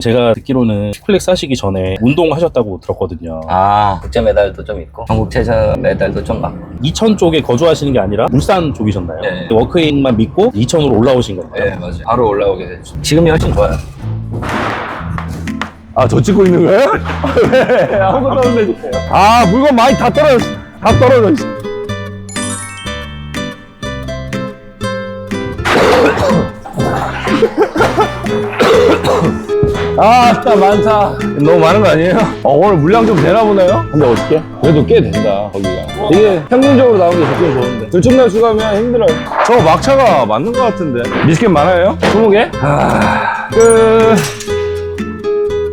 제가 듣기로는 슈플렉스 하시기 전에 운동하셨다고 들었거든요. 국제 메달도 좀 있고 전국체전 메달도 좀 많고. 이천 쪽에 거주하시는 게 아니라 울산 쪽이셨나요? 네. 워크인만 믿고 이천으로 올라오신 건가요? 네, 맞아요. 바로 올라오게 됐죠. 지금이 훨씬 좋아요. 저 찍고 있는 거예요? 왜? 아무것도 없는데. 물건 많이 다 떨어졌어. 다 떨어졌어. 진짜 많다. 너무 많은 거 아니에요? 오늘 물량 좀 되나 보나요? 근데 어떻게? 그래도 꽤 된다, 거기가. 이게 평균적으로 나오는 게 좋긴 좋은데. 들쭉날 수가면 힘들어요. 저 막차가 맞는 것 같은데. 미스켓 많아요? 20개?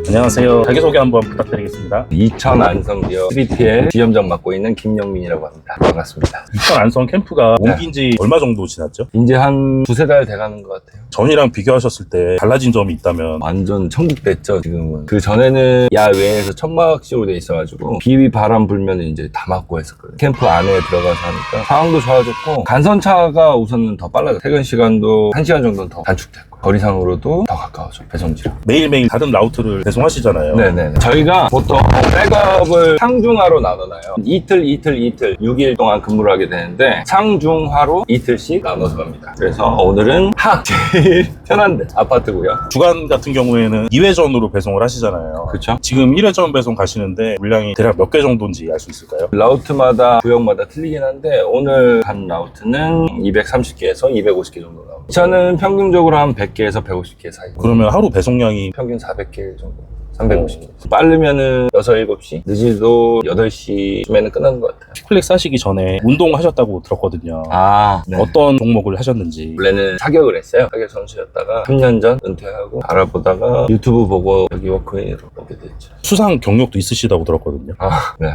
안녕하세요. 자기소개 한번 부탁드리겠습니다. 이천 안성기업 3PL 지점장 맡고 있는 김영민이라고 합니다. 반갑습니다. 이천 안성 캠프가 옮긴 지 얼마 정도 지났죠? 이제 한 두세 달 돼가는 것 같아요. 전이랑 비교하셨을 때 달라진 점이 있다면? 완전 천국 됐죠, 지금은. 그 전에는 야외에서 천막식으로 돼 있어가지고 비 바람 불면 이제 다 막고 했었거든요. 캠프 안에 들어가서 하니까 상황도 좋아졌고 간선차가 우선은 더 빨라졌어요. 퇴근 시간도 1시간 정도는 더 단축됐고 거리상으로도 더 가까워져, 배송지랑. 매일매일 다른 라우트를 배송하시잖아요. 네네. 저희가 보통 백업을 상중하로 나눠놔요. 이틀, 6일 동안 근무를 하게 되는데 상중하로 이틀씩 나눠서 갑니다. 그래서 오늘은 제일 편한데 아파트고요. 주간 같은 경우에는 2회전으로 배송을 하시잖아요. 그렇죠. 지금 1회전 배송 가시는데 물량이 대략 몇 개 정도인지 알 수 있을까요? 라우트마다 구역마다 틀리긴 한데 오늘 간 라우트는 230개에서 250개 정도 나옵니다. 저는 평균적으로 한 100개에서 150개 사이. 그러면 하루 배송량이 평균 400개 정도. 350개. 빠르면은 6, 7시, 늦어도 8시쯤에는 끝나는 것 같아요. 슈플렉스 하시기 전에 운동하셨다고 들었거든요. 네. 어떤 종목을 하셨는지. 원래는 사격을 했어요. 사격 선수였다가 3년 전 은퇴하고 알아보다가 유튜브 보고 여기 워크인으로 오게 됐죠. 수상 경력도 있으시다고 들었거든요. 네.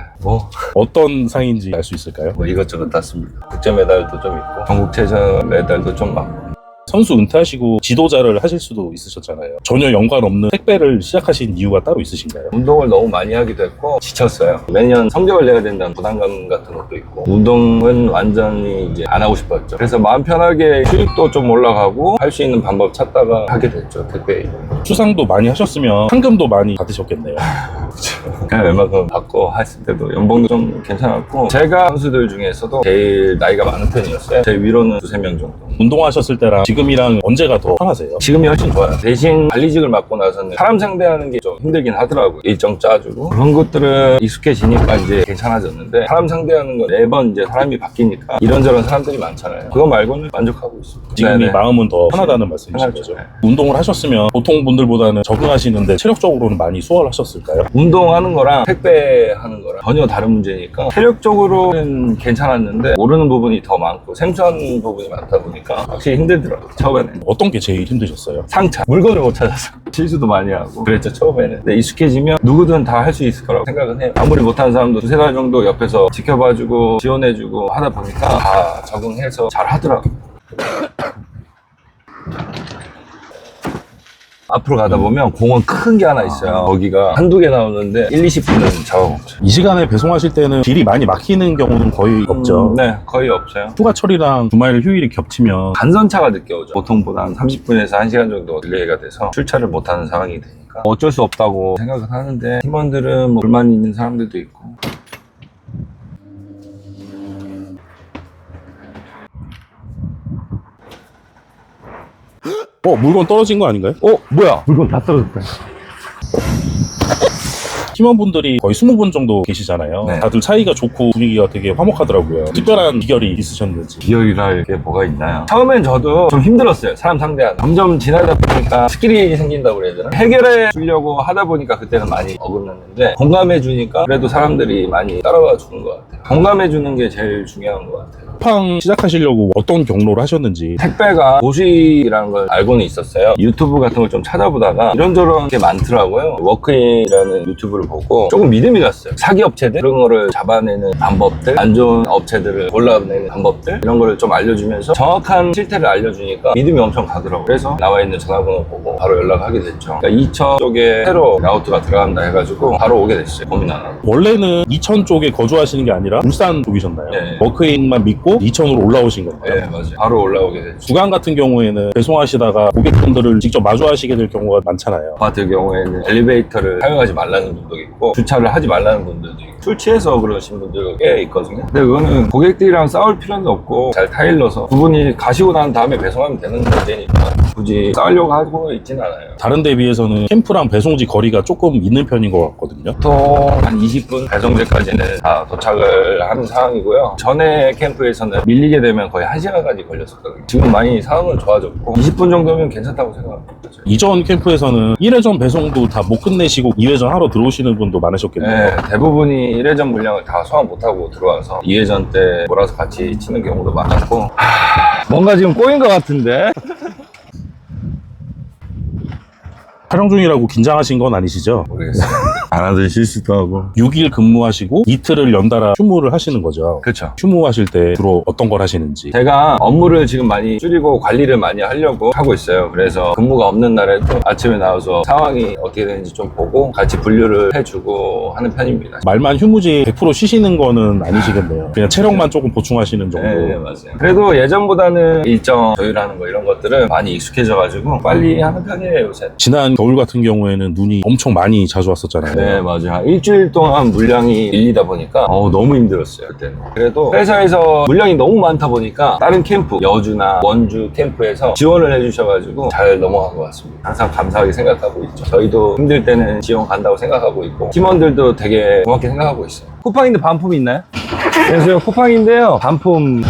어떤 상인지 알 수 있을까요? 이것저것 땄습니다. 국제 메달도 좀 있고 전국체전 메달도 좀 많고. 선수 은퇴하시고 지도자를 하실 수도 있으셨잖아요. 전혀 연관 없는 택배를 시작하신 이유가 따로 있으신가요? 운동을 너무 많이 하기도 했고 지쳤어요. 매년 성적을 내야 된다는 부담감 같은 것도 있고 운동은 완전히 이제 안 하고 싶었죠. 그래서 마음 편하게 수익도 좀 올라가고 할 수 있는 방법 찾다가 하게 됐죠. 택배. 수상도 많이 하셨으면 상금도 많이 받으셨겠네요. 그냥 웬만큼 받고 했을 때도 연봉도 좀 괜찮았고 제가 선수들 중에서도 제일 나이가 많은 편이었어요. 제 위로는 2, 3명 정도. 운동하셨을 때랑 지금이랑 언제가 더 편하세요? 지금이 훨씬 좋아요. 대신 관리직을 맡고 나서는 사람 상대하는 게 좀 힘들긴 하더라고요. 일정 짜주고 그런 것들은 익숙해지니까 이제 괜찮아졌는데 사람 상대하는 건 매번 이제 사람이 바뀌니까 이런저런 사람들이 많잖아요. 그거 말고는 만족하고 있습니다. 지금이 네네. 마음은 더 편하다는 말씀이신 편하죠. 거죠? 네. 운동을 하셨으면 보통 분들보다는 적응하시는데 체력적으로는 많이 수월하셨을까요? 운동하는 거랑 택배하는 거랑 전혀 다른 문제니까 체력적으로는 괜찮았는데 모르는 부분이 더 많고 생소한 부분이 많다 보니까 확실히 힘들더라고요. 처음에는 어떤 게 제일 힘드셨어요? 상차 물건을 못 찾아서 실수도 많이 하고 그랬죠 처음에는. 근데 익숙해지면 누구든 다 할 수 있을 거라고 생각은 해요. 아무리 못하는 사람도 2, 3달 정도 옆에서 지켜봐주고 지원해주고 하다 보니까 다 적응해서 잘 하더라고요. 앞으로 가다 보면 공원 큰 게 하나 있어요. 거기가 한두 개 나오는데 1, 20분은 잡아먹죠. 이 시간에 배송하실 때는 길이 많이 막히는 경우는 거의 없죠. 네, 거의 없어요. 휴가철이랑 주말 휴일이 겹치면 간선차가 늦게 오죠. 보통보다 한 30분에서 1시간 정도 딜레이가 돼서 출차를 못하는 상황이 되니까 어쩔 수 없다고 생각을 하는데 팀원들은 뭐 불만이 있는 사람들도 있고. 물건 떨어진 거 아닌가요? 뭐야? 물건 다 떨어졌다. 팀원분들이 거의 20분 정도 계시잖아요. 네. 다들 사이가 좋고 분위기가 되게 화목하더라고요. 특별한 비결이 있으셨는지. 비열이랄 게 뭐가 있나요? 처음엔 저도 좀 힘들었어요. 사람 상대하는. 점점 지나다 보니까 스킬이 생긴다고 그래야 되나? 해결해 주려고 하다 보니까 그때는 많이 어긋났는데 공감해 주니까 그래도 사람들이 많이 따라와 주는 것 같아요. 공감해 주는 게 제일 중요한 것 같아요. 쿠팡 시작하시려고 어떤 경로를 하셨는지. 택배가 도시라는 걸 알고는 있었어요. 유튜브 같은 걸 좀 찾아보다가 이런저런 게 많더라고요. 워크인이라는 유튜브를 보고 조금 믿음이 갔어요. 사기 업체들 그런 거를 잡아내는 방법들, 안 좋은 업체들을 골라내는 방법들 이런 거를 좀 알려주면서 정확한 실태를 알려주니까 믿음이 엄청 가더라고요. 그래서 나와 있는 전화번호 보고 바로 연락하게 됐죠. 그러니까 이천 쪽에 새로 라우트가 들어간다 해가지고 바로 오게 됐어요. 고민 안 하고. 원래는 이천 쪽에 거주하시는 게 아니라 울산 쪽이셨나요? 네. 워크인만 믿고 하시고 2,000으로 올라오신 건가요? 네, 맞아요. 바로 올라오게 됐죠. 구간 같은 경우에는 배송하시다가 고객분들을 직접 마주하시게 될 경우가 많잖아요. 아파트 경우에는 엘리베이터를 사용하지 말라는 분도 있고 주차를 하지 말라는 분들도 있고 술 취해서 그러신 분들도 꽤 있거든요. 근데 그거는 고객들이랑 싸울 필요는 없고 잘 타일러서 두 분이 가시고 난 다음에 배송하면 되는 문제니까 굳이 싸우려고 하고 있진 않아요. 다른 데 비해서는 캠프랑 배송지 거리가 조금 있는 편인 것 같거든요. 보통 한 20분 배송제까지는 다 도착을 하는 상황이고요. 전에 캠프에서는 밀리게 되면 거의 1시간까지 걸렸었거든요. 지금 많이 상황은 좋아졌고 20분 정도면 괜찮다고 생각합니다. 이전 캠프에서는 1회전 배송도 다 못 끝내시고 2회전 하러 들어오시는 분도 많으셨겠네요. 네, 대부분이 1회전 물량을 다 소화 못하고 들어와서 2회전 때 몰아서 같이 치는 경우도 많았고 뭔가 지금 꼬인 것 같은데? 촬영 중이라고 긴장하신 건 아니시죠? 모르겠어요. 안 하던 실수도 하고. 6일 근무하시고 이틀을 연달아 휴무를 하시는 거죠. 그렇죠. 휴무하실 때 주로 어떤 걸 하시는지. 제가 업무를 지금 많이 줄이고 관리를 많이 하려고 하고 있어요. 그래서 근무가 없는 날에도 아침에 나와서 상황이 어떻게 되는지 좀 보고 같이 분류를 해주고 하는 편입니다. 말만 휴무지 100% 쉬시는 거는 아니시겠네요. 그냥 체력만 조금 보충하시는 정도. 네, 맞아요. 그래도 예전보다는 일정 조율하는 거 이런 것들은 많이 익숙해져가지고 빨리 하는 편이에요, 요새. 지난 겨울 같은 경우에는 눈이 엄청 많이 자주 왔었잖아요. 네, 맞아요. 한 일주일 동안 물량이 밀리다 보니까 너무 힘들었어요, 그때는. 그래도 회사에서 물량이 너무 많다 보니까 다른 캠프, 여주나 원주 캠프에서 지원을 해주셔가지고 잘 넘어간 것 같습니다. 항상 감사하게 생각하고 있죠. 저희도 힘들 때는 지원 간다고 생각하고 있고 팀원들도 되게 고맙게 생각하고 있어요. 쿠팡인데 반품 있나요? 안녕하세요. 쿠팡인데요. 반품.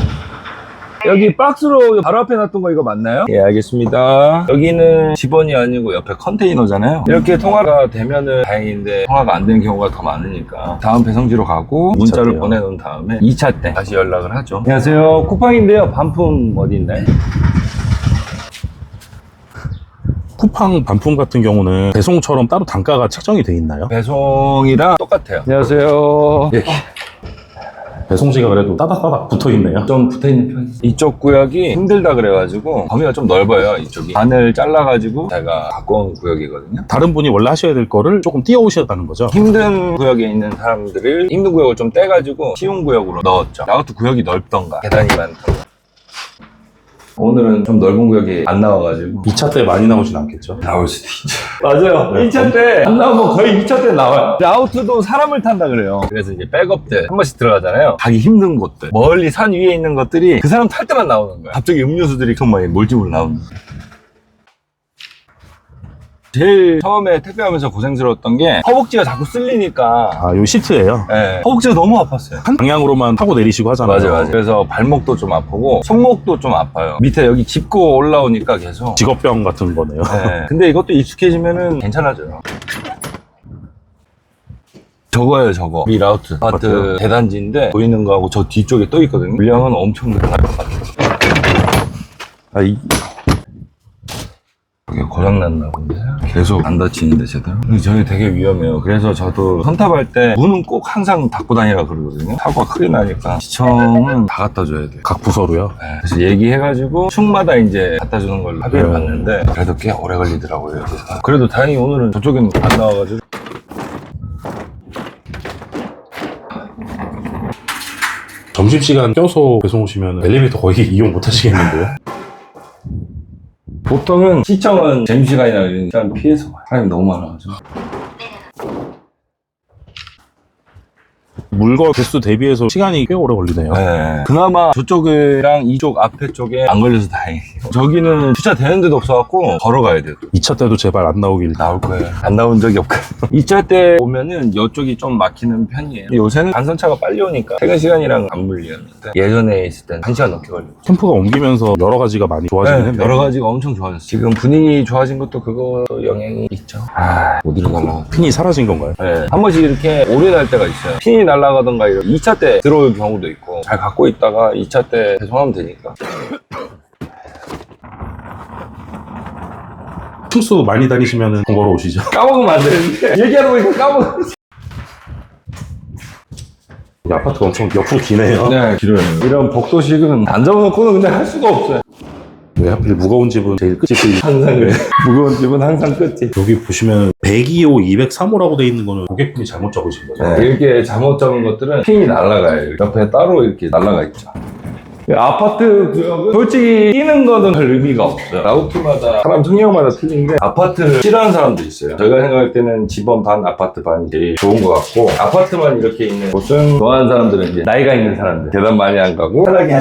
여기 박스로 바로 앞에 놨던 거 이거 맞나요? 예, 알겠습니다. 여기는 직원이 아니고 옆에 컨테이너잖아요. 이렇게 통화가 되면은 다행인데 통화가 안 되는 경우가 더 많으니까 다음 배송지로 가고 문자를 때요? 보내놓은 다음에 2차 때 다시 연락을 하죠. 안녕하세요. 쿠팡인데요. 반품 어디 있나요? 쿠팡 반품 같은 경우는 배송처럼 따로 단가가 책정이 돼 있나요? 배송이랑 똑같아요. 안녕하세요. 예. 배송지가 그래도 따닥따닥 붙어 있네요. 좀 붙어있는 편이에요. 이쪽 구역이 힘들다 그래가지고 범위가 좀 넓어요. 이쪽이 반을 잘라가지고 제가 갖고 온 구역이거든요. 다른 분이 원래 하셔야 될 거를 조금 띄워오셨다는 거죠. 힘든 구역에 있는 사람들을 힘든 구역을 좀 떼가지고 쉬운 구역으로 넣었죠. 나우트 구역이 넓던가 계단이 많던가. 오늘은 좀 넓은 구역이 안 나와가지고 2차 때 많이 나오진 않겠죠. 나올 수도 있죠. 맞아요. 네. 1차 때 안 나오면 거의 2차 때 나와요. 라우트도 사람을 탄다 그래요. 그래서 이제 백업들 한 번씩 들어가잖아요. 가기 힘든 곳들 멀리 산 위에 있는 것들이 그 사람 탈 때만 나오는 거야. 갑자기 음료수들이 정말 몰집으로 나오는 거야. 제일 처음에 택배하면서 고생스러웠던 게 허벅지가 자꾸 쓸리니까 아, 요 시트예요. 네, 허벅지가 너무 아팠어요. 한 방향으로만 타고 내리시고 하잖아요. 맞아요. 그래서 발목도 좀 아프고 손목도 좀 아파요. 밑에 여기 짚고 올라오니까 계속. 직업병 같은 거네요. 네. 근데 이것도 익숙해지면은 괜찮아져요. 저거예요, 저거. 이 라우트. 아파트 맞아요. 대단지인데 보이는 거하고 저 뒤쪽에 또 있거든요. 물량은 엄청 늘어날 것 같아요. 아, 이게 고장났나 본데 계속 안 다치는데 제대로. 저희 되게 위험해요. 그래서 저도 선탑할 때 문은 꼭 항상 닫고 다니라 그러거든요. 사고가 크게 나니까 시청은 다 갖다 줘야 돼요. 각 부서로요. 네. 그래서 얘기해가지고 축마다 이제 갖다 주는 걸로 합의를 네. 봤는데 그래도 꽤 오래 걸리더라고요. 여기서. 그래도 다행히 오늘은 저쪽엔 안 나와가지고. 점심시간 껴서 배송 오시면 엘리베이터 거의 이용 못 하시겠는데요? 보통은 시청은 점심시간이나 이런 시간 피해서 와요. 사람이 너무 많아가지고. 물건 개수 대비해서 시간이 꽤 오래 걸리네요. 네. 그나마 저쪽이랑 이쪽 앞에 쪽에 안 걸려서 다행이에요. 저기는 주차 되는 데도 없어갖고 걸어가야 돼요. 2차 때도 제발 안 나오길. 나올 거예요. 안 나온 적이 없거든요. 2차 때 오면은 이쪽이 좀 막히는 편이에요. 요새는 단선차가 빨리 오니까 퇴근 시간이랑 안 물리는데 예전에 있을 때는 1시간 넘게 걸리고. 캠프가 옮기면서 여러 가지가 많이 좋아지긴 네, 했네요. 여러 가지가 엄청 좋아졌어요. 지금 분위기 좋아진 것도 그거 영향이 있죠. 어디로 날라가? 핀이 사라진 건가요? 네. 한 번씩 이렇게 오래 날 때가 있어요. 핀이 날아가던가 이런 2차 때 들어올 경우도 있고 잘 갖고 있다가 2차 때 배송하면 되니까. 투수 많이 다니시면 번거로우시죠? 까먹으면 안 되는데. 얘기하다 보니까 까먹어. 이 아파트가 엄청 옆으로 기네요. 네, 길어요. 이런 복도식은 안 잡아놓고는 근데 할 수가 없어요. 왜 하필 무거운 집은 제일 끝이 항상 그래. 무거운 집은 항상 끝이. 여기 보시면 102호, 203호라고 돼 있는 거는 고객분이 잘못 적으신 거죠? 네. 이렇게 잘못 잡은 것들은 핀이 날아가요. 옆에 따로 이렇게 날아가 있죠. 아파트 구역은 솔직히 끼는 거는 별 의미가 없어요. 라우트마다 사람 성향마다 틀린 게 아파트를 싫어하는 사람도 있어요. 저희가 생각할 때는 집원 반, 아파트 반이 제일 좋은 것 같고 아파트만 이렇게 있는 곳은 좋아하는 사람들은 이제 나이가 있는 사람들 계단 많이 안 가고 편하게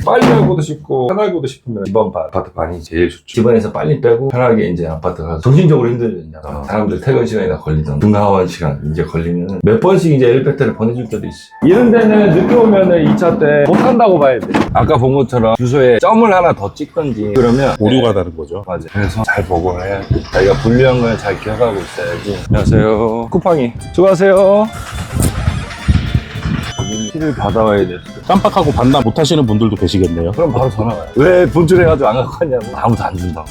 빨리 하고도 싶고 편하고도 싶으면 집원 반, 아파트 반이 제일 좋죠. 집안에서 빨리 빼고 편하게 이제 아파트 가서 정신적으로 힘들잖아. 사람들 퇴근 시간이나 걸리던 등하원 시간 이제 걸리면 몇 번씩 이제 엘리베이터를 보내줄 때도 있어. 이런 데는 늦게 오면은 2차 때 못 한다고 봐야 돼. 아까 본 것처럼 주소에 점을 하나 더 찍던지 그러면 오류가 나는 거죠. 맞아. 그래서 잘 보고 해야 돼. 자기가 분류한 걸 잘 기억하고 있어야지. 안녕하세요. 쿠팡이. 수고하세요. 키를 받아와야 됐어. 깜빡하고 반납 못 하시는 분들도 계시겠네요. 그럼 바로 전화 와요. 왜 분출해가지고 안 갖고 왔냐고. 아무도 안 준다고.